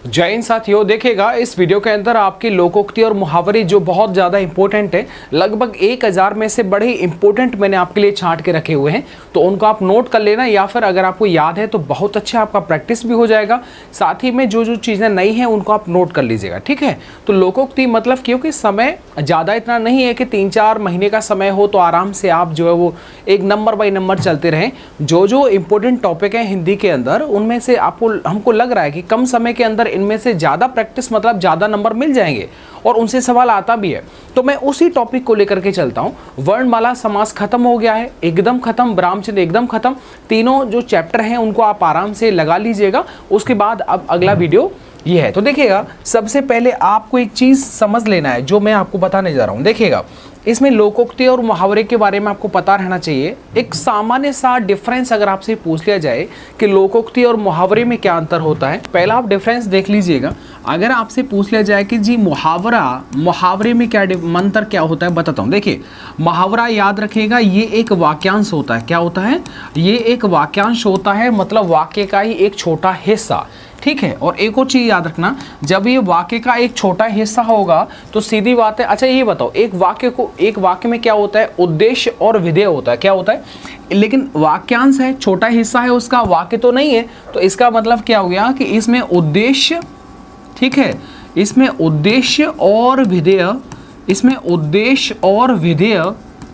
जय हिंद साथियों, देखिएगा इस वीडियो के अंदर आपकी लोकोक्ति और मुहावरे जो बहुत ज़्यादा इंपॉर्टेंट है, लगभग 1000 में से बड़े इंपॉर्टेंट मैंने आपके लिए छांट के रखे हुए हैं। तो उनको आप नोट कर लेना, या फिर अगर आपको याद है तो बहुत अच्छा आपका प्रैक्टिस भी हो जाएगा। साथ ही में जो जो चीज़ें नई हैं उनको आप नोट कर लीजिएगा, ठीक है। तो लोकोक्ति मतलब क्योंकि समय ज़्यादा इतना नहीं है कि 3-4 महीने का समय हो तो आराम से आप जो है वो एक नंबर बाई नंबर चलते रहें। जो जो इंपॉर्टेंट टॉपिक हैं हिंदी के अंदर, उनमें से आपको हमको लग रहा है कि कम समय के अंदर इनमें से ज़्यादा प्रैक्टिस मतलब ज़्यादा नंबर मिल जाएंगे और उनसे सवाल आता भी है। तो मैं उसी टॉपिक को लेकर के चलता हूँ। वर्णमाला समास खत्म हो गया है, एकदम खत्म, विरामचिन्ह एकदम खत्म। तीनों जो चैप्टर हैं उनको आप आराम से लगा लीजिएगा। उसके बाद अब अगला वीडियो ये है। तो देखिएगा, सबसे पहले आपको एक चीज़ समझ लेना है जो मैं आपको बताने जा रहा हूँ। देखिएगा, इसमें लोकोक्ति और मुहावरे के बारे में आपको पता रहना चाहिए। एक सामान्य सा डिफरेंस अगर आपसे पूछ लिया जाए कि लोकोक्ति और मुहावरे में क्या अंतर होता है, पहला आप डिफरेंस देख लीजिएगा। अगर आपसे पूछ लिया जाए कि जी मुहावरे में क्या अंतर क्या होता है, बताता हूँ। देखिए, मुहावरा याद रखिएगा, ये एक वाक्यांश होता है। क्या होता है? ये एक वाक्यांश होता है, मतलब वाक्य का ही एक छोटा हिस्सा, ठीक है। और एक और चीज़ याद रखना, जब ये वाक्य का एक छोटा हिस्सा होगा तो सीधी बात है। अच्छा ये बताओ, एक वाक्य में क्या होता है? उद्देश्य और विधेय होता है। क्या होता है? लेकिन वाक्यांश है, छोटा हिस्सा है उसका, वाक्य तो नहीं है। तो इसका मतलब क्या हो गया कि इसमें उद्देश्य, ठीक है, इसमें उद्देश्य और विधेय,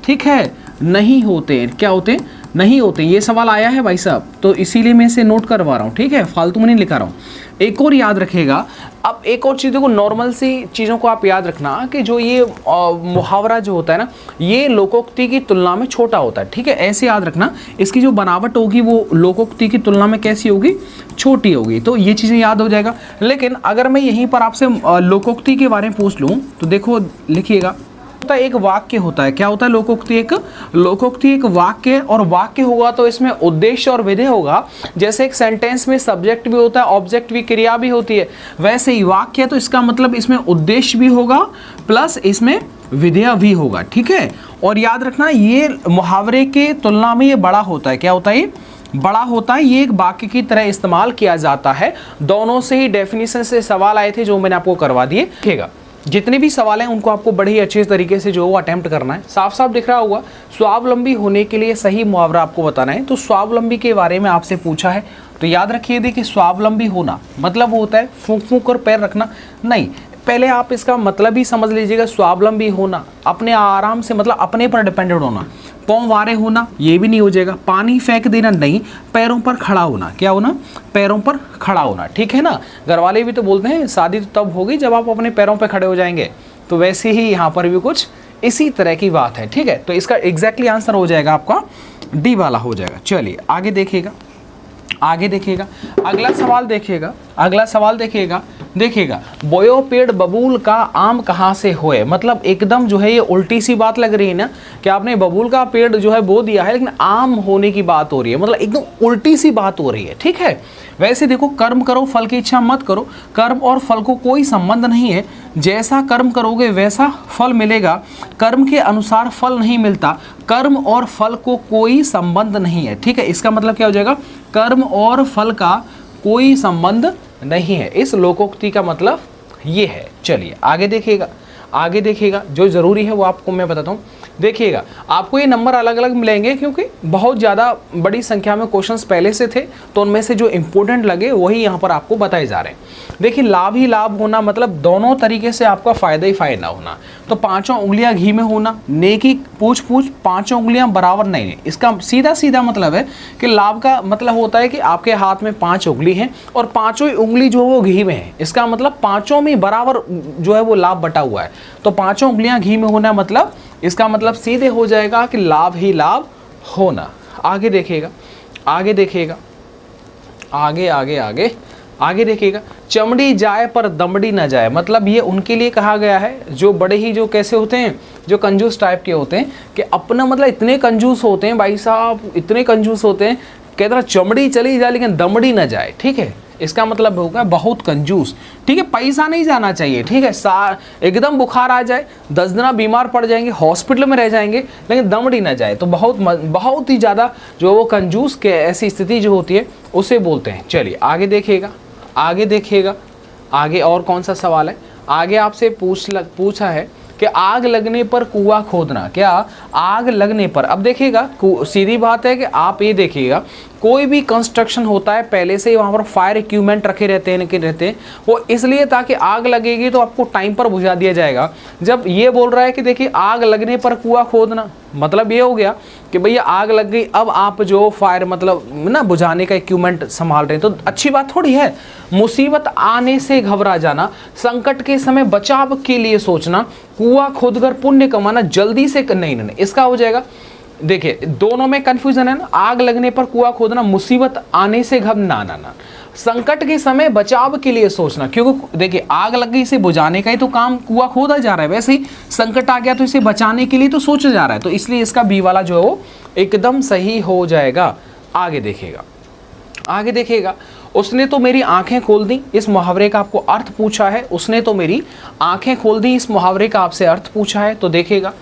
ठीक है, नहीं होते। क्या होते? नहीं होते। ये सवाल आया है भाई साहब, तो इसीलिए मैं इसे नोट करवा रहा हूँ, ठीक है, फालतू में नहीं लिखा रहा हूँ। एक और याद रखेगा, अब एक और चीज़ों को, नॉर्मल सी चीज़ों को आप याद रखना कि जो ये मुहावरा जो होता है ना, ये लोकोक्ति की तुलना में छोटा होता है, ठीक है। ऐसे याद रखना, इसकी जो बनावट होगी वो लोकोक्ति की तुलना में कैसी होगी? छोटी होगी। तो ये चीज़ें याद हो जाएगा। लेकिन अगर मैं यहीं पर आपसे लोकोक्ति के बारे में पूछ लूँ तो देखो, लिखिएगा, एक वाक्य होता है। क्या होता है? लोकोक्ति एक वाक्य, और वाक्य होगा तो इसमें उद्देश्य और विधेय होगा। जैसे एक सेंटेंस में सब्जेक्ट भी होता है, ऑब्जेक्ट भी, क्रिया भी होती है, वैसे ही वाक्य, तो इसका मतलब इसमें उद्देश्य भी होगा प्लस इसमें विधेय भी होगा, ठीक है। और याद रखना, ये मुहावरे के तुलना में ये बड़ा होता है। क्या होता है? ये बड़ा होता है। ये एक वाक्य की तरह इस्तेमाल किया जाता है। दोनों से ही डेफिनेशन से सवाल आए थे जो मैंने आपको करवा दिए। देखिएगा, जितने भी सवाल हैं उनको आपको बड़े ही अच्छे तरीके से जो वो अटेम्प्ट करना है। साफ साफ दिख रहा होगा, स्वावलंबी होने के लिए सही मुहावरा आपको बताना है। तो स्वावलंबी के बारे में आपसे पूछा है, तो याद रखिए, देखिए, स्वावलंबी होना मतलब होता है फूंक फूंक कर पैर रखना नहीं। पहले आप इसका मतलब ही समझ लीजिएगा। स्वावलंबी होना अपने आराम से, मतलब अपने पर डिपेंडेंट होना। पाँव वारे होना, ये भी नहीं हो जाएगा। पानी फेंक देना नहीं, पैरों पर खड़ा होना। क्या होना? पैरों पर खड़ा होना, ठीक है ना। घर वाले भी तो बोलते हैं शादी तो तब होगी जब आप अपने पैरों पर खड़े हो जाएंगे। तो वैसे ही यहाँ पर भी कुछ इसी तरह की बात है, ठीक है। तो इसका एग्जैक्टली आंसर हो जाएगा आपका डी वाला हो जाएगा। चलिए आगे देखिएगा, अगला सवाल देखिएगा, बोयो पेड़ बबूल का आम कहाँ से होए। मतलब एकदम जो है ये उल्टी सी बात लग रही है ना, कि आपने बबूल का पेड़ जो है बो दिया है लेकिन आम होने की बात हो रही है, मतलब एकदम उल्टी सी बात हो रही है, ठीक है। वैसे देखो, कर्म करो फल की इच्छा मत करो। कर्म और फल को कोई संबंध नहीं है। जैसा कर्म करोगे वैसा फल मिलेगा। कर्म के अनुसार फल नहीं मिलता। कर्म और फल को कोई संबंध नहीं है, ठीक है। इसका मतलब क्या हो जाएगा? कर्म और फल का कोई संबंध नहीं है। इस लोकोक्ति का मतलब ये है। चलिए आगे देखिएगा, जो ज़रूरी है वो आपको मैं बताता हूँ। देखिएगा, आपको ये नंबर अलग अलग मिलेंगे क्योंकि बहुत ज़्यादा बड़ी संख्या में क्वेश्चंस पहले से थे, तो उनमें से जो इंपॉर्टेंट लगे वही यहाँ पर आपको बताए जा रहे हैं। देखिए, लाभ ही लाभ होना मतलब दोनों तरीके से आपका फ़ायदा ही फ़ायदा होना। तो 5 उंगलियां घी में होना, नेकी पूछ 5 उंगलियां बराबर नहीं है। इसका सीधा मतलब है कि लाभ का मतलब होता है कि आपके हाथ में 5 उंगली हैं और 5 उंगली जो है वो घी में है। इसका मतलब 5 में बराबर जो है वो लाभ बटा हुआ है। तो 5 उंगलियां घी में होना मतलब, इसका मतलब सीधे हो जाएगा कि लाभ ही लाभ होना। आगे देखिएगा, चमड़ी जाए पर दमड़ी न जाए। मतलब ये उनके लिए कहा गया है जो बड़े ही, जो कैसे होते हैं, जो कंजूस टाइप के होते हैं, कि अपना मतलब इतने कंजूस होते हैं भाई साहब, इतने कंजूस होते हैं, कहते हैं चमड़ी चली जाए लेकिन दमड़ी न जाए, ठीक है। इसका मतलब होगा बहुत कंजूस, ठीक है। पैसा नहीं जाना चाहिए, ठीक है। एकदम बुखार आ जाए, 10 दिन बीमार पड़ जाएंगे, हॉस्पिटल में रह जाएंगे, लेकिन दमड़ी ना जाए, तो बहुत ही ज़्यादा जो वो कंजूस के ऐसी स्थिति जो होती है उसे बोलते हैं। चलिए आगे देखिएगा, आगे और कौन सा सवाल है, आगे आपसे पूछा है कि आग लगने पर कुआं खोदना, क्या आग लगने पर। अब देखिएगा सीधी बात है कि आप ये देखिएगा कोई भी कंस्ट्रक्शन होता है पहले से ही वहाँ पर फायर इक्विपमेंट रखे रहते हैं वो इसलिए ताकि आग लगेगी तो आपको टाइम पर बुझा दिया जाएगा। जब ये बोल रहा है कि देखिए आग लगने पर कुआं खोदना, मतलब ये हो गया कि भैया आग लग गई, अब आप जो फायर मतलब ना बुझाने का इक्विपमेंट संभाल रहे हैं, तो अच्छी बात थोड़ी है। मुसीबत आने से घबरा जाना, संकट के समय बचाव के लिए सोचना, कुआं खोदकर पुण्य कमाना, जल्दी से नहीं, इसका हो जाएगा। देखिए दोनों में कंफ्यूजन है ना, आग लगने पर कुआं खोदना, मुसीबत आने से घबराना, ना संकट के समय बचाव के लिए सोचना, क्योंकि देखिए आग लग गई, इसे बुझाने का ही तो काम कुआं खोदा जा रहा है, वैसे ही संकट आ गया तो इसे बचाने के लिए तो सोचा जा रहा है, तो इसलिए इसका बी वाला जो है वो एकदम सही हो जाएगा। आगे देखिएगा उसने तो मेरी आंखें खोल दी, इस मुहावरे का आपको अर्थ पूछा है। उसने तो मेरी आंखें खोल दी, इस मुहावरे का आपसे अर्थ पूछा है। तो देखिएगा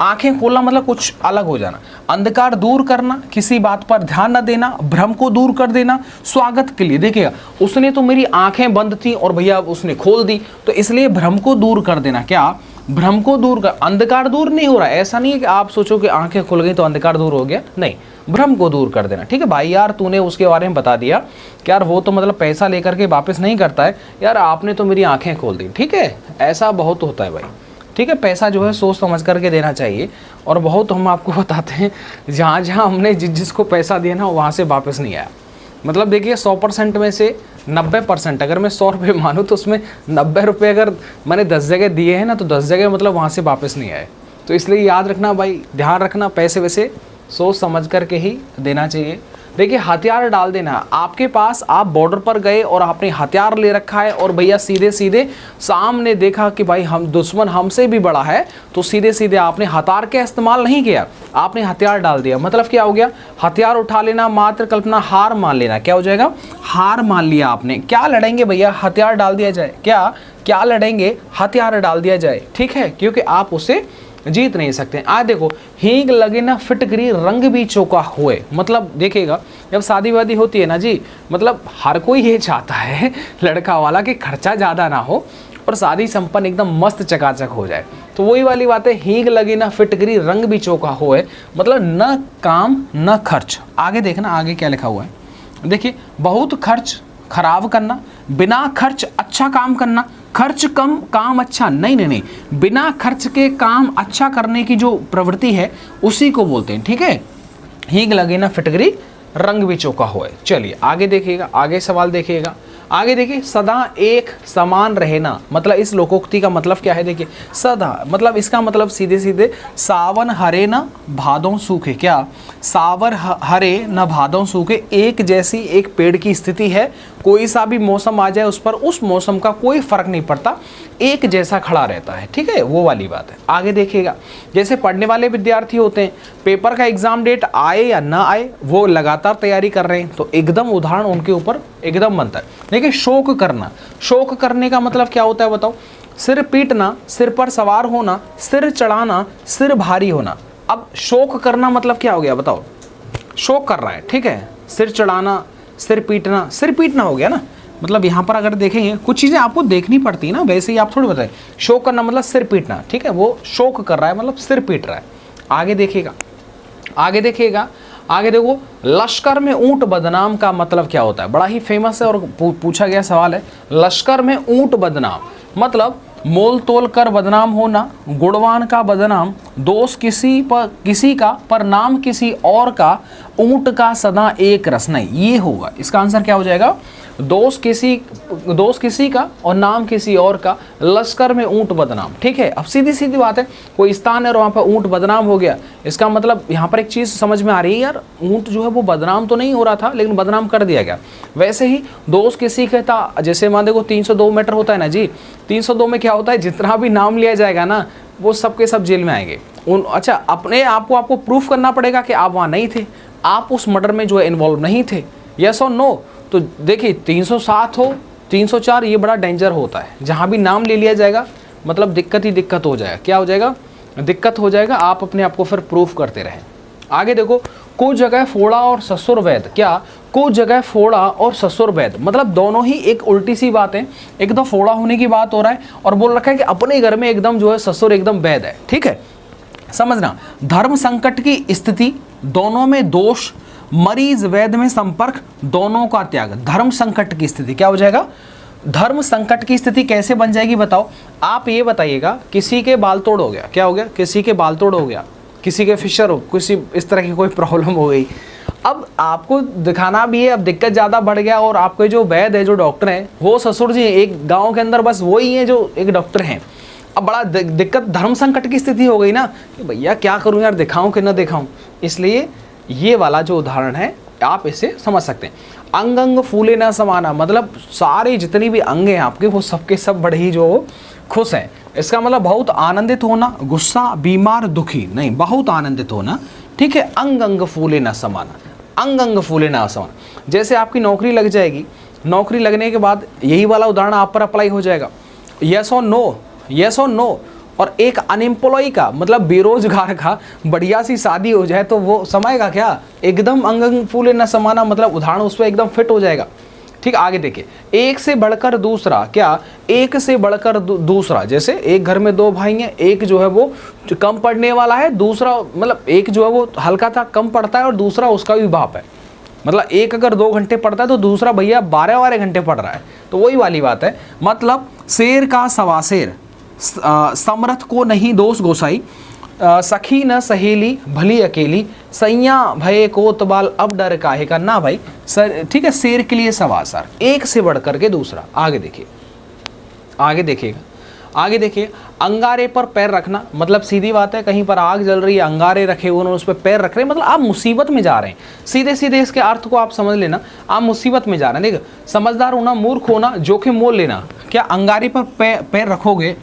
आंखें खोलना मतलब कुछ अलग हो जाना, अंधकार दूर करना, किसी बात पर ध्यान न देना, भ्रम को दूर कर देना, स्वागत के लिए। देखिएगा उसने तो मेरी आंखें बंद थी और भैया उसने खोल दी, तो इसलिए भ्रम को दूर कर देना। क्या भ्रम को दूर कर, अंधकार दूर नहीं हो रहा है, ऐसा नहीं है कि आप सोचो कि आंखें खुल गई तो अंधकार दूर हो गया, नहीं, भ्रम को दूर कर देना। ठीक है भाई, यार तूने उसके बारे में बता दिया कि यार वो तो मतलब पैसा लेकर के वापस नहीं करता है, यार आपने तो मेरी आंखें खोल दी। ठीक है, ऐसा बहुत होता है भाई। ठीक है, पैसा जो है सोच समझ करके देना चाहिए, और बहुत हम आपको बताते हैं जहाँ जहाँ हमने जिसको पैसा दिया ना वहाँ से वापस नहीं आया। मतलब देखिए 100% में से 90%, अगर मैं 100 रुपये मानूँ तो उसमें 90 रुपये अगर मैंने 10 जगह दिए हैं ना, तो 10 जगह मतलब वहाँ से वापस नहीं आए। तो इसलिए याद रखना भाई, ध्यान रखना, पैसे वैसे सोच समझ करके ही देना चाहिए। देखिए हथियार डाल देना, आपके पास आप बॉर्डर पर गए और आपने हथियार ले रखा है और भैया सीधे सीधे सामने देखा कि भाई हम दुश्मन हमसे भी बड़ा है, तो सीधे सीधे आपने हथियार का इस्तेमाल नहीं किया, आपने हथियार डाल दिया। मतलब क्या हो गया, हथियार उठा लेना, मात्र कल्पना, हार मान लेना। क्या हो जाएगा, हार मान लिया आपने। क्या लड़ेंगे भैया, हथियार डाल दिया जाए, क्या लड़ेंगे, हथियार डाल दिया जाए। ठीक है, क्योंकि आप उसे जीत नहीं सकते। आज देखो, हींग लगे ना फिटकरी, रंग भी चौका हुए। मतलब देखिएगा जब शादी वादी होती है ना जी, मतलब हर कोई ये चाहता है लड़का वाला कि खर्चा ज़्यादा ना हो और शादी संपन्न एकदम मस्त चकाचक हो जाए। तो वही वाली बात है, हींग लगी ना फिटकरी, रंग भी चौका हुए, मतलब न काम न खर्च। आगे देखना, आगे क्या लिखा हुआ है, देखिए बहुत खर्च खराब करना, बिना खर्च अच्छा काम करना, खर्च कम काम अच्छा, नहीं, बिना खर्च के काम अच्छा करने की जो प्रवृत्ति है उसी को बोलते हैं। ठीक है, हींग लगे ना फिटकरी, रंग भी चौका होए। चलिए आगे देखिएगा, आगे सवाल देखिएगा, आगे देखिए, सदा एक समान रहना, मतलब इस लोकोक्ति का मतलब क्या है। देखिए सदा मतलब इसका मतलब सीधे सीधे सावन हरे न भादों सूखे। क्या, सावर हरे न भादों सूखे, एक जैसी एक पेड़ की स्थिति है, कोई सा भी मौसम आ जाए उस पर उस मौसम का कोई फर्क नहीं पड़ता, एक जैसा खड़ा रहता है। ठीक है, वो वाली बात है। आगे देखिएगा, जैसे पढ़ने वाले विद्यार्थी होते हैं, पेपर का एग्जाम डेट आए या ना आए वो लगातार तैयारी कर रहे हैं, तो एकदम उदाहरण उनके ऊपर एकदम बनता है। देखिए शोक करना, शोक करने का मतलब क्या होता है बताओ, सिर पीटना, सिर पर सवार होना, सिर चढ़ाना, सिर भारी होना। अब शोक करना मतलब क्या हो गया बताओ, शोक कर रहा है। ठीक है, सिर चढ़ाना, सिर पीटना हो गया ना। मतलब यहाँ पर अगर देखेंगे कुछ चीज़ें आपको देखनी पड़ती है ना, वैसे ही आप थोड़ी बताएं। शोक करना मतलब सिर पीटना, ठीक है, वो शोक कर रहा है मतलब सिर पीट रहा है। आगे देखिएगा, आगे देखो, लश्कर में ऊंट बदनाम का मतलब क्या होता है। बड़ा ही फेमस है और पूछा गया सवाल है। लश्कर में ऊंट बदनाम मतलब मोल तोल कर बदनाम होना, गुणवान का बदनाम, दोष किसी का पर नाम किसी और का, ऊंट का सदा एक रस। नहीं, ये होगा इसका आंसर। क्या हो जाएगा, दोष किसी का और नाम किसी और का, लश्कर में ऊंट बदनाम। ठीक है, अब सीधी सीधी बात है, कोई स्थान है और वहाँ पर ऊंट बदनाम हो गया, इसका मतलब यहाँ पर एक चीज़ समझ में आ रही है यार, ऊंट जो है वो बदनाम तो नहीं हो रहा था लेकिन बदनाम कर दिया गया। वैसे ही दोष किसी का था, जैसे मान देखो 302 मीटर होता है ना जी, 302 में क्या होता है, जितना भी नाम लिया जाएगा ना वो सबके सब जेल में आएंगे। अच्छा, अपने आपको प्रूफ करना पड़ेगा कि आप वहाँ नहीं थे, आप उस मर्डर में जो है इन्वॉल्व नहीं थे, यस और नो। तो देखिए 307 हो 304, ये बड़ा डेंजर होता है, जहाँ भी नाम ले लिया जाएगा मतलब दिक्कत ही दिक्कत हो जाएगा। क्या हो जाएगा, दिक्कत हो जाएगा, आप अपने आप को फिर प्रूफ करते रहें। आगे देखो, को जगह फोड़ा और ससुर वैद, क्या को जगह फोड़ा और ससुर वैद, मतलब दोनों ही एक उल्टी सी बात है। एक तो फोड़ा होने की बात हो रहा है और बोल रखा है कि अपने घर में एकदम जो है ससुर एकदम वैद है, ठीक है, समझना। धर्म संकट की स्थिति, दोनों में दोष, मरीज वैद में संपर्क, दोनों का त्याग। धर्म संकट की स्थिति क्या हो जाएगा, धर्म संकट की स्थिति कैसे बन जाएगी बताओ। आप ये बताइएगा, किसी के बाल तोड़ हो गया, क्या हो गया, किसी के बाल तोड़ हो गया, किसी के फिशर हो, किसी इस तरह की कोई प्रॉब्लम हो गई, अब आपको दिखाना भी है, अब दिक्कत ज़्यादा बढ़ गया और आपके जो वैद्य है, जो डॉक्टर हैं, वो ससुर जी एक गांव के अंदर बस वही है जो एक डॉक्टर हैं। अब बड़ा दिक्कत, धर्म संकट की स्थिति हो गई ना कि भैया क्या करूं यार, दिखाऊं कि ना दिखाऊं। इसलिए ये वाला जो उदाहरण है आप इसे समझ सकते हैं। अंग अंग फूले ना समाना, मतलब सारे जितनी भी अंग हैं आपके वो सबके सब बड़े ही जो खुश हैं। इसका मतलब बहुत आनंदित होना, गुस्सा, बीमार, दुखी नहीं, बहुत आनंदित होना, ठीक है। अंग अंग फूले ना समाना, अंग अंग फूले ना समाना। जैसे आपकी नौकरी लग जाएगी, नौकरी लगने के बाद यही वाला उदाहरण आप पर अप्लाई हो जाएगा, यस और नो, यस और नो। और एक अनएम्प्लॉय का मतलब बेरोजगार का बढ़िया सी शादी हो जाए तो वो समाएगा क्या, एकदम अंग अंग फूले न समाना, मतलब उदाहरण उस पर एकदम फिट हो जाएगा, ठीक। आगे देखिए, एक से बढ़कर दूसरा, क्या एक से बढ़कर दूसरा, जैसे एक घर में दो भाई हैं, एक जो है वो कम पढ़ने वाला है, दूसरा मतलब एक जो है वो हल्का था कम पढ़ता है और दूसरा उसका भी बाप है, मतलब एक अगर 2 घंटे पढ़ता है तो दूसरा भैया 12 घंटे पढ़ रहा है। तो वही वाली बात है, मतलब शेर का सवा शेर, समर्थ को नहीं दोष गोसाई, सखी न सहेली भली अकेली, सैया भये कोतवाल अब डर काहे का ना भाई सर, ठीक है। शेर के लिए सवा सर, एक से बढ़ करके दूसरा। आगे देखिए, आगे देखिएगा, आगे देखिए, अंगारे पर पैर रखना, मतलब सीधी बात है, कहीं पर आग जल रही है, अंगारे रखे हुए उन्होंने उस पर पैर रख रहे हैं, मतलब आप मुसीबत में जा रहे हैं। सीधे सीधे इसके अर्थ को आप समझ लेना, आप मुसीबत में जा रहे हैं। देखो, समझदार होना, मूर्ख होना, जोखिम मोल लेना। क्या अंगारे पर पैर रखोगे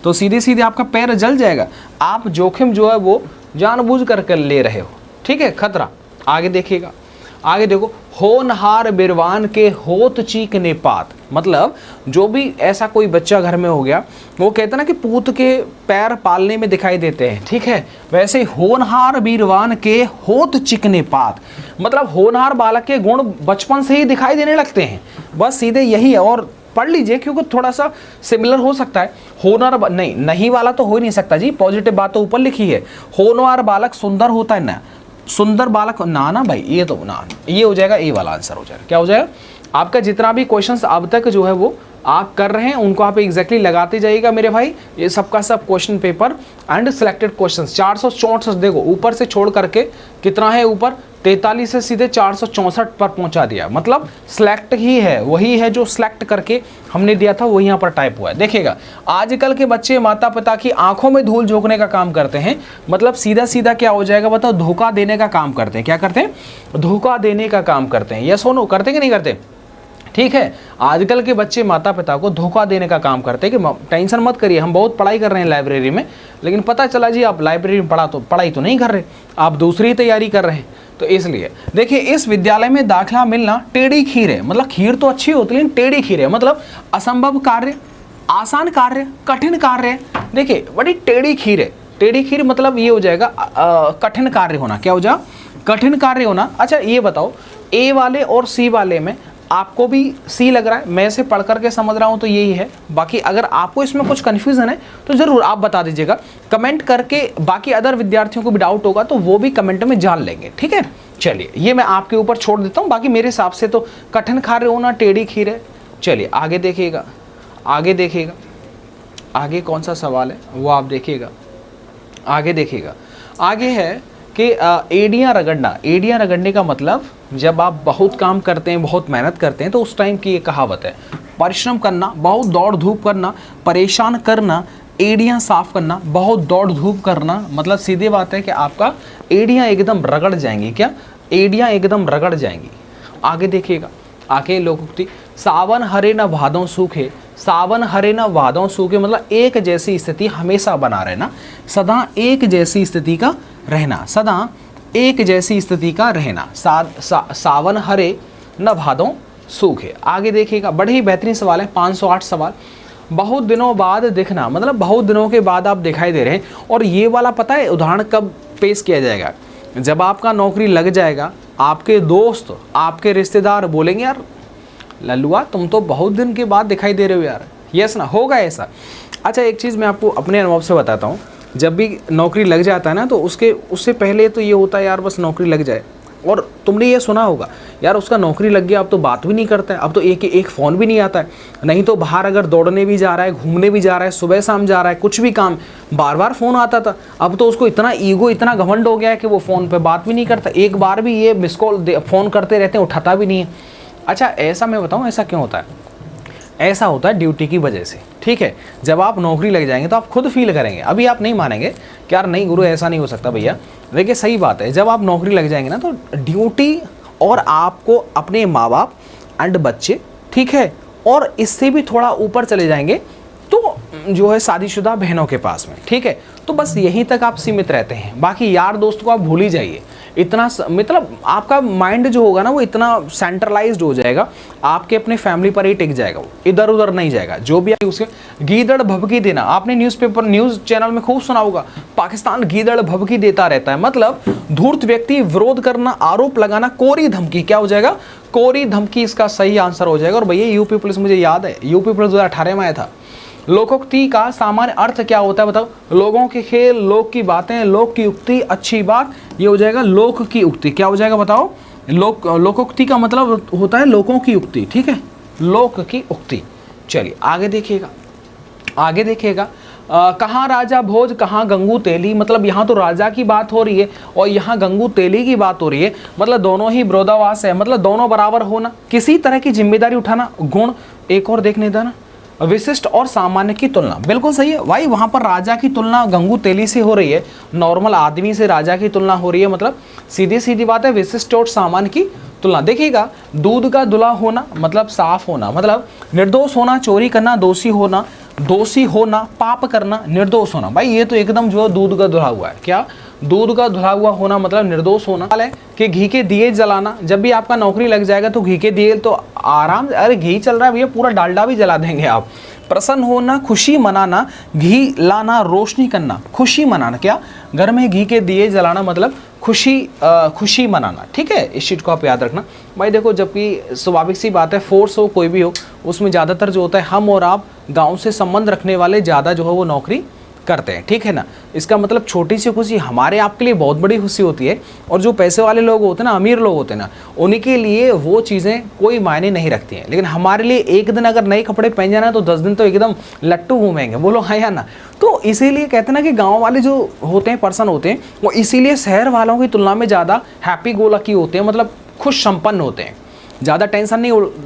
तो सीधे सीधे आपका पैर जल जाएगा, आप जोखिम जो है वो जानबूझ कर ले रहे हो, ठीक है, खतरा। आगे देखिएगा, आगे देखो, होनहार बिरवान के होत चीक ने पात, मतलब जो भी ऐसा कोई बच्चा घर में हो गया, वो कहते हैं ना कि पूत के पैर पालने में दिखाई देते हैं, ठीक है, वैसे होनहार बीरवान के होत चिकने पात, मतलब होनहार बालक के गुण बचपन से ही दिखाई देने लगते हैं, बस सीधे यही है। और पढ़ लीजिए क्योंकि थोड़ा सा सिमिलर हो सकता है। होनहार नहीं वाला तो हो ही नहीं सकता जी, पॉजिटिव बात तो ऊपर लिखी है, होनहार बालक सुंदर होता है ना, सुंदर बालक ना भाई, ये तो ना, ये हो जाएगा, ए वाला आंसर हो जाएगा। क्या हो जाएगा, आपका जितना भी क्वेश्चंस अब तक जो है वो आप कर रहे हैं उनको आप एग्जैक्टली लगाते जाइएगा मेरे भाई। ये सबका सब question paper and selected questions 464, देखो ऊपर से छोड़ करके कितना है ऊपर, 43 से सीधे 464 पर पहुंचा दिया, मतलब सिलेक्ट ही है, वही है जो सिलेक्ट करके हमने दिया था वो यहाँ पर टाइप हुआ है। देखिएगा, आजकल के बच्चे माता पिता की आंखों में धूल झोंकने का काम करते हैं, मतलब सीधा सीधा क्या हो जाएगा बताओ, धोखा देने का काम करते हैं। क्या करते हैं, धोखा देने का काम करते हैं। यस नो, करते कि नहीं करते, ठीक है। आजकल के बच्चे माता पिता को धोखा देने का काम करते हैं कि टेंशन मत करिए, हम बहुत पढ़ाई कर रहे हैं लाइब्रेरी में, लेकिन पता चला जी आप लाइब्रेरी में पढ़ाई तो नहीं कर रहे, आप दूसरी तैयारी कर रहे हैं। तो इसलिए देखिए, इस विद्यालय में दाखिला मिलना टेढ़ी खीर है, मतलब खीर तो अच्छी होती है लेकिन टेढ़ी खीर है, मतलब असंभव कार्य, आसान कार्य, कठिन कार्य। देखिए बड़ी टेढ़ी खीर है, टेढ़ी खीर मतलब ये हो जाएगा कठिन कार्य होना। क्या हो जाएगा, कठिन कार्य होना। अच्छा ये बताओ, ए वाले और सी वाले में आपको भी सी लग रहा है, मैं इसे पढ़ करके समझ रहा हूँ तो यही है। बाकी अगर आपको इसमें कुछ कन्फ्यूजन है तो ज़रूर आप बता दीजिएगा कमेंट करके, बाकी अदर विद्यार्थियों को भी डाउट होगा तो वो भी कमेंट में जान लेंगे, ठीक है। चलिए ये मैं आपके ऊपर छोड़ देता हूँ, बाकी मेरे हिसाब से तो कठिन कार्य होना टेढ़ी खीर है। चलिए आगे देखिएगा, आगे देखिएगा, आगे कौन सा सवाल है वो आप देखिएगा, आगे देखिएगा। आगे है कि एड़ियाँ रगड़ना। एड़ियाँ रगड़ने का मतलब जब आप बहुत काम करते हैं, बहुत मेहनत करते हैं तो उस टाइम की ये कहावत है, परिश्रम करना, बहुत दौड़ धूप करना, परेशान करना, एड़ियाँ साफ करना, बहुत दौड़ धूप करना, मतलब सीधी बात है कि आपका एड़ियाँ एकदम रगड़ जाएंगी। क्या, एड़ियाँ एकदम रगड़ जाएंगी। आगे देखिएगा, आगे लोकोक्ति, सावन हरे न भादों सूखे। सावन हरे न भादों सूखे मतलब एक जैसी स्थिति हमेशा बना रहना, सदा एक जैसी स्थिति का रहना, सदा एक जैसी स्थिति का रहना। सावन हरे न भादों सूखे। आगे देखिएगा, बड़े ही बेहतरीन सवाल है, 508 सवाल। बहुत दिनों बाद दिखना, मतलब बहुत दिनों के बाद आप दिखाई दे रहे हैं। और ये वाला पता है उदाहरण कब पेश किया जाएगा, जब आपका नौकरी लग जाएगा, आपके दोस्त, आपके रिश्तेदार बोलेंगे यार लल्लुआ तुम तो बहुत दिन के बाद दिखाई दे रहे हो यार। यस ना, होगा ऐसा। अच्छा, एक चीज़ मैं आपको अपने अनुभव से बताता हूँ, जब भी नौकरी लग जाता है ना, तो उससे पहले तो ये होता है यार बस नौकरी लग जाए। और तुमने ये सुना होगा यार उसका नौकरी लग गया, अब तो बात भी नहीं करता है, अब तो एक फ़ोन भी नहीं आता है, नहीं तो बाहर अगर दौड़ने भी जा रहा है, घूमने भी जा रहा है, सुबह शाम जा रहा है, कुछ भी काम, बार बार फ़ोन आता था, अब तो उसको इतना ईगो, इतना घमंड हो गया है कि वो फ़ोन पे बात भी नहीं करता, एक बार भी ये मिस कॉल फ़ोन करते रहते हैं, उठाता भी नहीं है। अच्छा, ऐसा मैं बताऊँ ऐसा क्यों होता है? ऐसा होता है ड्यूटी की वजह से, ठीक है। जब आप नौकरी लग जाएंगे तो आप खुद फील करेंगे, अभी आप नहीं मानेंगे कि यार नहीं गुरु ऐसा नहीं हो सकता भैया, देखिए सही बात है, जब आप नौकरी लग जाएंगे ना तो ड्यूटी और आपको अपने माँ बाप एंड बच्चे, ठीक है, और इससे भी थोड़ा ऊपर चले जाएंगे तो जो है शादीशुदा बहनों के पास में, ठीक है। तो बस यहीं तक आप सीमित रहते हैं, बाकी यार दोस्त को आप भूल ही जाइए। इतना मतलब आपका माइंड जो होगा ना वो इतना सेंट्रलाइज्ड हो जाएगा, आपके अपने फैमिली पर ही टिक जाएगा, वो इधर उधर नहीं जाएगा। जो भी उसके गीदड़ भभकी देना, आपने न्यूज़ चैनल में खूब सुना होगा, पाकिस्तान गीदड़ भभकी देता रहता है, मतलब धूर्त व्यक्ति, विरोध करना, आरोप लगाना, कोरी धमकी। क्या हो जाएगा? कोरी धमकी इसका सही आंसर हो जाएगा। और भैया यूपी पुलिस, मुझे याद है यूपी पुलिस 2018 में आया था। लोकोक्ति का सामान्य अर्थ क्या होता है बताओ? लोगों के खेल, लोक की बातें, लोक की उक्ति, अच्छी बात, ये हो जाएगा लोक की उक्ति। क्या हो जाएगा बताओ? लोकोक्ति का मतलब होता है लोगों की उक्ति, ठीक है, लोक की उक्ति। चलिए आगे देखिएगा, आगे देखिएगा, कहाँ राजा भोज कहाँ गंगू तेली, मतलब यहाँ तो राजा की बात हो रही है और यहाँ गंगू तेली की बात हो रही है, मतलब दोनों ही विरोधाभास है, मतलब दोनों बराबर होना, किसी तरह की जिम्मेदारी उठाना, गुण। एक और देखने देना, विशिष्ट और सामान्य की तुलना, बिल्कुल सही है भाई, वहाँ पर राजा की तुलना गंगू तेली से हो रही है, नॉर्मल आदमी से राजा की तुलना हो रही है, मतलब सीधी सीधी बात है, विशिष्ट और सामान्य की तुलना। देखिएगा, दूध का धुला होना मतलब साफ होना, मतलब निर्दोष होना, चोरी करना, दोषी होना, पाप करना, निर्दोष होना। भाई ये तो एकदम जो दूध का धुला हुआ है। क्या दूध का धुला हुआ होना मतलब निर्दोष होना है कि घी के दिए जलाना। जब भी आपका नौकरी लग जाएगा तो घी के दिए तो आराम, अरे घी चल रहा है भैया, पूरा डालडा भी जला देंगे आप। प्रसन्न होना, खुशी मनाना, घी लाना, रोशनी करना, खुशी मनाना। क्या घर में घी के दिए जलाना मतलब खुशी मनाना, ठीक है। इस चीज़ को आप याद रखना भाई। देखो, जबकि स्वाभाविक सी बात है, फोर्स हो कोई भी हो, उसमें ज़्यादातर जो होता है हम और आप गांव से संबंध रखने वाले ज़्यादा जो है वो नौकरी करते हैं, ठीक है ना। इसका मतलब छोटी सी खुशी हमारे आपके लिए बहुत बड़ी खुशी होती है, और जो पैसे वाले लोग होते हैं ना, अमीर लोग होते हैं ना, उन्हीं के लिए वो चीज़ें कोई मायने नहीं रखती हैं। लेकिन हमारे लिए एक दिन अगर नए कपड़े पहन जाना तो 10 दिन तो एकदम लट्टू घूमेंगे, बोलो हाँ या ना। तो इसीलिए कहते हैं ना कि गाँव वाले जो होते हैं, पर्सन होते हैं, वो इसीलिए शहर वालों की तुलना में ज़्यादा हैप्पी गो लकी होते हैं, मतलब खुश संपन्न होते हैं, ज़्यादा टेंशन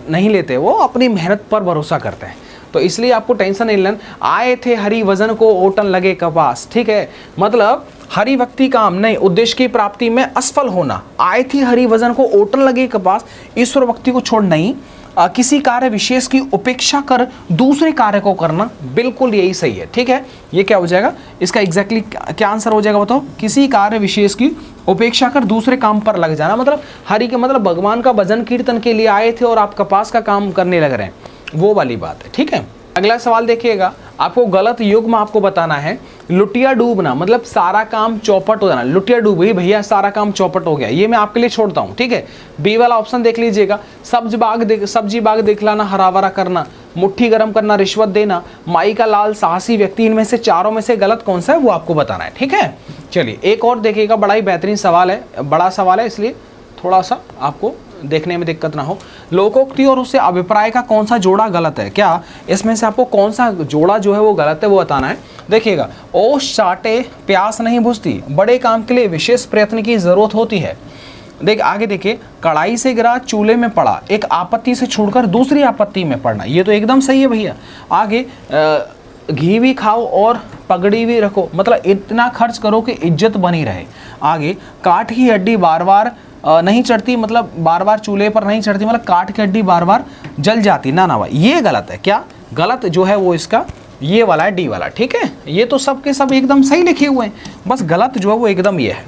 नहीं लेते, वो अपनी मेहनत पर भरोसा करते हैं। तो इसलिए आपको टेंशन नहीं लेना। आए थे हरि वजन को ओटन लगे कपास, ठीक है, मतलब हरि भक्ति काम नहीं, उद्देश्य की प्राप्ति में असफल होना। आए थे हरि वजन को ओटन लगे कपास, ईश्वर भक्ति को छोड़ नहीं, किसी कार्य विशेष की उपेक्षा कर दूसरे कार्य को करना, बिल्कुल यही सही है, ठीक है। ये क्या हो जाएगा, इसका एग्जैक्टली क्या आंसर हो जाएगा बताओ? किसी कार्य विशेष की उपेक्षा कर दूसरे काम पर लग जाना। मतलब हरि के मतलब भगवान का भजन कीर्तन के लिए आए थे और आप कपास का काम करने लग रहे हैं, वो वाली बात है, ठीक है। अगला सवाल देखिएगा, आपको गलत युग में आपको बताना है। लुटिया डूबना मतलब सारा काम चौपट हो जाना, लुटिया डूब गई भैया, सारा काम चौपट हो गया, ये मैं आपके लिए छोड़ता हूँ, ठीक है। बी वाला ऑप्शन देख लीजिएगा, सब्जी बाग दिखलाना, हरावरा करना, मुट्ठी गर्म करना, रिश्वत देना, माई का लाल, साहसी व्यक्ति, इनमें से चारों में से गलत कौन सा है वो आपको बताना है, ठीक है। चलिए एक और देखिएगा, बड़ा ही बेहतरीन सवाल है, बड़ा सवाल है, इसलिए थोड़ा सा आपको देखने में दिक्कत ना हो। लोकोक्ति और उससे अभिप्राय का कौन सा जोड़ा गलत है? क्या इसमें से आपको कौन सा जोड़ा जो है वो गलत है वो बताना है। देखिएगा, ओस चाटे प्यास नहीं बुझती, बड़े काम के लिए विशेष प्रयत्न की जरूरत होती है। आगे देखिए, कढ़ाई से गिरा चूल्हे में पड़ा, एक आपत्ति से छूटकर दूसरी आपत्ति में पड़ना, ये तो एकदम सही है भैया। आगे घी भी खाओ और पगड़ी भी रखो, मतलब इतना खर्च करो कि इज्जत बनी रहे। आगे काठ की हड्डी बार बार नहीं चढ़ती, मतलब बार बार चूल्हे पर नहीं चढ़ती, मतलब काठ की हड्डी बार बार जल जाती, ना भाई ये गलत है। क्या गलत जो है वो इसका ये वाला है, डी वाला, ठीक है। ये तो सब के सब एकदम सही लिखे हुए हैं, बस गलत जो है वो एकदम ये है।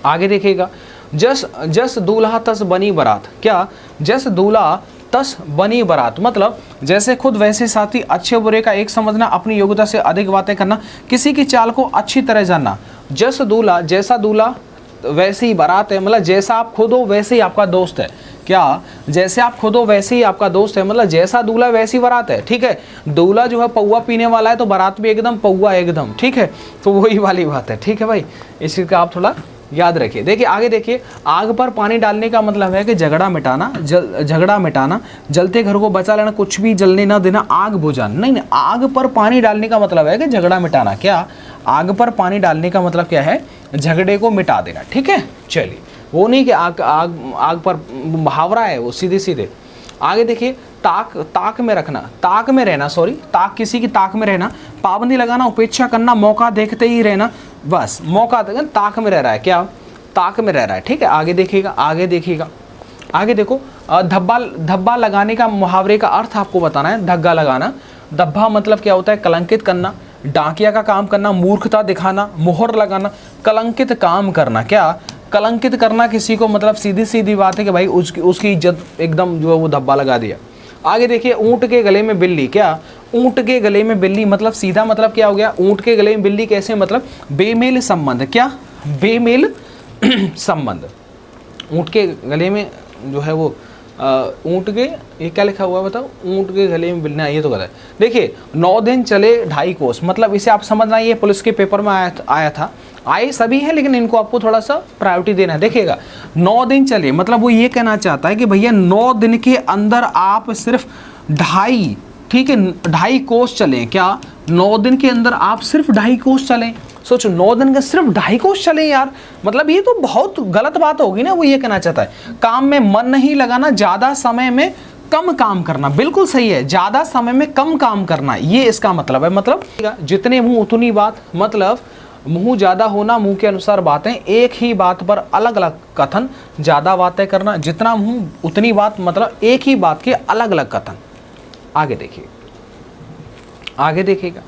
आगे देखिएगा, जस दूल्हा तस बनी बारात। क्या जस दूल्हा तस बनी बारात मतलब जैसे खुद वैसे साथी, अच्छे बुरे का एक समझना, अपनी योग्यता से अधिक बातें करना, किसी की चाल को अच्छी तरह जानना, जस दूल्हा, जैसा दूल्हा वैसे ही बारात है, मतलब जैसा आप खुद हो वैसे ही आपका दोस्त है। क्या? जैसे आप खुद हो वैसे ही आपका दोस्त है, मतलब जैसा दूल्हा वैसी बारात है, ठीक है। दूल्हा जो है पौवा पीने वाला है तो बारात भी एकदम पौवा एकदम, ठीक है। तो वही वाली बात है, ठीक है भाई, इस चीज़ का आप थोड़ा याद रखिए। देखिए आगे देखिए, आग पर पानी डालने का मतलब है कि झगड़ा मिटाना, झगड़ा मिटाना, जलते घर को बचा लेना, कुछ भी जलने ना देना, आग बुझाना। नहीं, आग पर पानी डालने का मतलब है कि झगड़ा मिटाना। क्या? आग पर पानी डालने का मतलब क्या है? झगड़े को मिटा देना, ठीक है। चलिए, वो नहीं कि आग आग आग पर मुहावरा है वो, सीधे सीधे। आगे देखिए, ताक में रखना, ताक में रहना, सॉरी, ताक, किसी की ताक में रहना, पाबंदी लगाना, उपेक्षा करना, मौका देखते ही रहना, बस मौका देना, ताक में रह रहा है। क्या? ताक में रह रहा है, ठीक है। आगे देखिएगा, आगे देखिएगा, आगे देखो, धब्बा लगाने का मुहावरे का अर्थ आपको बताना है। धग्गा लगाना, धब्बा मतलब क्या होता है? कलंकित करना, डाकिया का काम करना, मूर्खता दिखाना, मोहर लगाना, कलंकित काम करना। क्या? कलंकित करना किसी को, मतलब सीधी सीधी बात है कि भाई उसकी इज्जत एकदम जो है वो धब्बा लगा दिया। आगे देखिए, ऊँट के गले में बिल्ली। क्या? ऊँट के गले में बिल्ली मतलब सीधा मतलब क्या हो गया? ऊँट के गले में बिल्ली कैसे? मतलब बेमेल संबंध। क्या? बेमेल संबंध। ऊँट के गले में जो है वो ऊँट के, ये क्या लिखा हुआ है बताओ? ऊँट के गले में बिल्ली, ये तो गलत है। देखिए, 9 दिन चले 2.5 कोस, मतलब इसे आप समझना, ये पुलिस के पेपर में आया था। आए सभी हैं लेकिन इनको आपको थोड़ा सा प्रायोरिटी देना है। देखिएगा, 9 दिन चले मतलब वो ये कहना चाहता है कि भैया 9 दिन के अंदर आप सिर्फ 2.5, ठीक है, 2.5 कोस चलें। क्या? 9 दिन के अंदर आप सिर्फ 2.5 कोस चलें। सोचो, 9 दिन का सिर्फ 2.5 कोस चले यार, मतलब ये तो बहुत गलत बात होगी ना। वो ये कहना चाहता है काम में मन नहीं लगाना, ज़्यादा समय में कम काम करना। बिल्कुल सही है, ज़्यादा समय में कम काम करना, ये इसका मतलब है। मतलब जितने मुंह उतनी बात, मतलब मुंह ज़्यादा होना, मुंह के अनुसार बातें, एक ही बात पर अलग अलग कथन, ज़्यादा बातें करना, जितना मुंह उतनी बात, मतलब एक ही बात के अलग अलग कथन। आगे देखिए, आगे देखिएगा,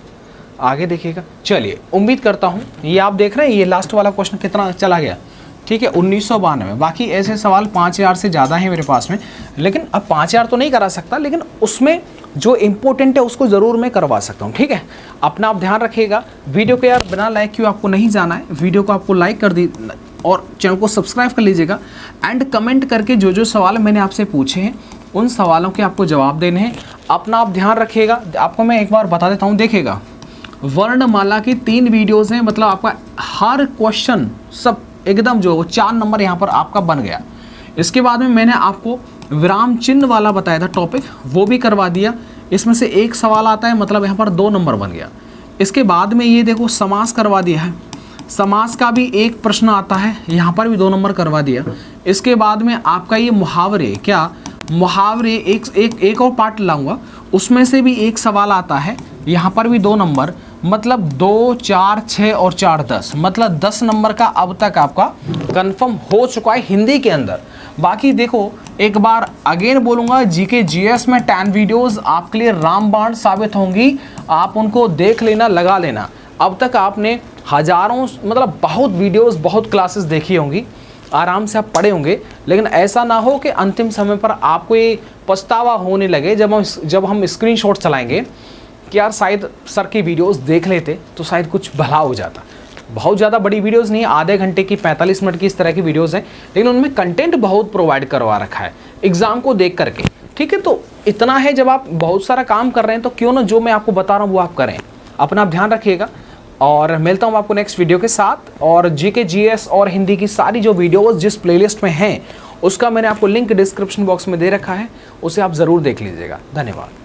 आगे देखिएगा। चलिए, उम्मीद करता हूँ ये आप देख रहे हैं, ये लास्ट वाला क्वेश्चन कितना चला गया, ठीक है, 1992। बाकी ऐसे सवाल 5000 से ज़्यादा हैं मेरे पास में, लेकिन अब 5000 तो नहीं करा सकता, लेकिन उसमें जो इम्पोर्टेंट है उसको ज़रूर मैं करवा सकता हूँ, ठीक है। अपना आप ध्यान रखिएगा। वीडियो को यार बिना लाइक क्यों आपको नहीं जाना है, वीडियो को आपको लाइक कर दी और चैनल को सब्सक्राइब कर लीजिएगा। एंड कमेंट करके जो जो सवाल मैंने आपसे पूछे हैं उन सवालों के आपको जवाब देने हैं। अपना आप ध्यान रखिएगा। आपको मैं एक बार बता देता हूँ, देखिएगा, वर्णमाला की 3 वीडियोज़ हैं, मतलब आपका हर क्वेश्चन सब एकदम जो 4 नंबर यहाँ पर आपका बन गया। इसके बाद में मैंने आपको विराम चिन्ह वाला बताया था टॉपिक, वो भी करवा दिया। इसमें से एक सवाल आता है, मतलब यहाँ पर 2 नंबर बन गया। इसके बाद में ये देखो समास करवा दिया है, समास का भी एक प्रश्न आता है, यहाँ पर भी 2 नंबर करवा दिया। इसके बाद में आपका ये मुहावरे, क्या मुहावरे, एक और पार्ट लाऊंगा, उसमें से भी एक सवाल आता है, यहाँ पर भी 2 नंबर, मतलब 2, 4, 6 और 4, 10, मतलब 10 नंबर का अब तक आपका कंफर्म हो चुका है हिंदी के अंदर। बाकी देखो, एक बार अगेन बोलूँगा, जीके जीएस में 10 वीडियोस आपके लिए रामबाण साबित होंगी, आप उनको देख लेना, लगा लेना। अब तक आपने हज़ारों, मतलब बहुत वीडियोस, बहुत क्लासेस देखी होंगी, आराम से आप पढ़े होंगे, लेकिन ऐसा ना हो कि अंतिम समय पर आपको ये पछतावा होने लगे जब हम स्क्रीनशॉट चलाएंगे कि यार शायद सर की वीडियोस देख लेते तो शायद कुछ भला हो जाता। बहुत ज़्यादा बड़ी वीडियोस नहीं, आधे घंटे की, 45 मिनट की इस तरह की वीडियोस हैं, लेकिन उनमें कंटेंट बहुत प्रोवाइड करवा रखा है एग्ज़ाम को देख करके, ठीक है। तो इतना है, जब आप बहुत सारा काम कर रहे हैं तो क्यों ना जो मैं आपको बता रहा हूँ वो आप करें। अपना ध्यान रखिएगा और मिलता हूँ आपको नेक्स्ट वीडियो के साथ। और जीके जीएस और हिंदी की सारी जो वीडियोस जिस प्लेलिस्ट में हैं उसका मैंने आपको लिंक डिस्क्रिप्शन बॉक्स में दे रखा है, उसे आप ज़रूर देख लीजिएगा। धन्यवाद।